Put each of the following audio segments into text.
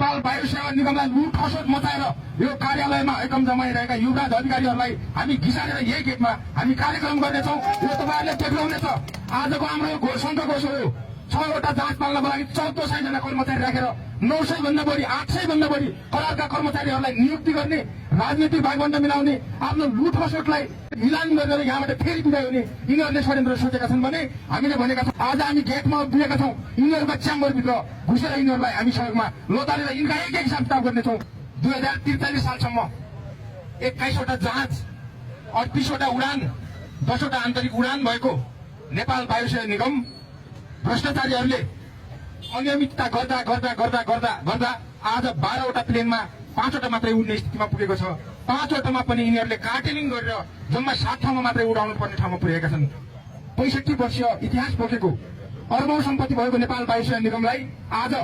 नेपाल वायु सेवा निगमलाई लुट खसोट मचाएर यो कार्यालयमा एकम जमाइरहेका युवराज अधिकारीहरूलाई हामी घिसारेर यही गेटमा हामी कार्यक्रम गर्नेछौँ। यो तपाईँहरूले देख्नुहुनेछ। आजको हाम्रो यो घोषणा घोषणा हो 6वटा जाँच पाल्नको लागि 1400 जना कर्मचारी राखेर 900 भन्दा बढी 800 भन्दा बढी करारका कर्मचारीहरूलाई नियुक्ति गर्ने, राजनीतिक भागवण्ड मिलाउने, आफ्नो लुट खसोटलाई मिलान गरेर यहाँबाट फेरि बिदाय हुने यिनीहरूले षड्यन्त्र सोचेका छन् भने हामीले भनेका छौँ। आज हामी गेटमा उभिएका छौँ। यिनीहरूका च्याम्बरभित्र घुसेर यिनीहरूलाई हामी सहयोगमा लोतालेर यिनका एक एक हिसाब किताब गर्नेछौँ। 2043 सालसम्म 21वटा जाँच, 38वटा उडान, 10वटा आन्तरिक उडान भएको नेपाल वायु सेवा निगम भ्रष्टाचारीहरूले अनियमितता गर्दा गर्दा गर्दा गर्दा गर्दा आज 12वटा प्लेनमा 5वटा मात्रै उड्ने स्थितिमा पुगेको छ। 5वटामा पनि यिनीहरूले कार्टेलिङ गरेर जम्मा 7 ठाउँमा मात्रै उडाउनु पर्ने ठाउँमा पुगेका छन्। 65 वर्षीय इतिहास बोकेको अर्बौं सम्पत्ति भएको नेपाल वायु सेवा निगमलाई आज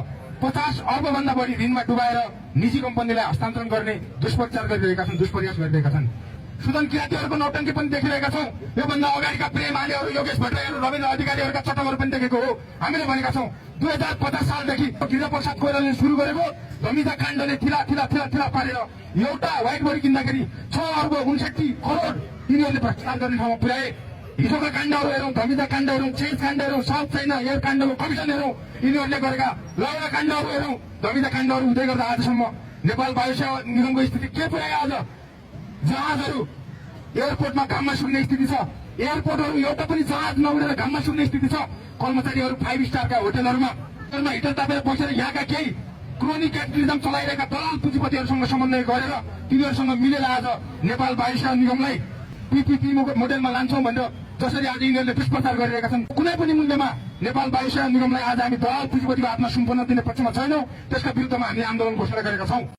50 अर्बभन्दा बढी ऋणमा डुबाएर निजी कम्पनीलाई हस्तान्तरण गर्ने दुष्प्रचार गरिरहेका छन्, दुष्प्रयास गरिरहेका छन्। सुदन किरातीहरूको नौटङ्की पनि देखिरहेका छौँ। योभन्दा अगाडिका प्रेम आलेहरू, योगेश भट्टराईहरू, रविन्द्र अधिकारीहरूका चटकहरू पनि देखेको हो। हामीले भनेका छौँ 2050 सालदेखि गिरिजाप्रसाद कोइरालाले सुरु गरेको धमिजा काण्डले थिला थिला थिला थिला पारेर एउटा व्हाइट बोडी किन्दाखेरि 6 अर्ब 59 करोड यिनीहरूले भ्रष्टाचार गर्ने ठाउँमा पुर्याए। हिजोका काण्डहरू हेरौँ, धमिजा काण्ड हेरौँ, चेन्ज काण्ड हेरौँ, साउथ चाइना एयर काण्डको कमिसन हेरौँ, यिनीहरूले गरेका लौरा काण्डहरू हेरौँ, धमिजा काण्डहरू हुँदै गर्दा आजसम्म नेपाल वायु सेवा निगमको स्थिति के पुर्यायो? आज जहाजहरू एयरपोर्टमा घाममा सुक्ने स्थिति छ। एयरपोर्टहरू एउटा पनि जहाज नउडेर घाममा सुक्ने स्थिति छ। कर्मचारीहरू 5 स्टारका होटलहरूमा हिटर तापेर बसेर यहाँका केही क्रोनी क्यापिटलिजम चलाइरहेका दलाल पुँजीपतिहरूसँग समन्वय गरेर तिनीहरूसँग मिलेर आज नेपाल वायु सेवा निगमलाई पीपीपी मोडेलमा लान्छौँ भनेर जसरी आज यिनीहरूले दुष्प्रचार गरिरहेका छन्। कुनै पनि मूल्यमा नेपाल वायु सेवा निगमलाई आज हामी दलाल पुँजीपतिको हातमा सुम्पन दिने पक्षमा छैनौँ। त्यसका विरुद्धमा हामीले आन्दोलन घोषणा गरेका छौँ।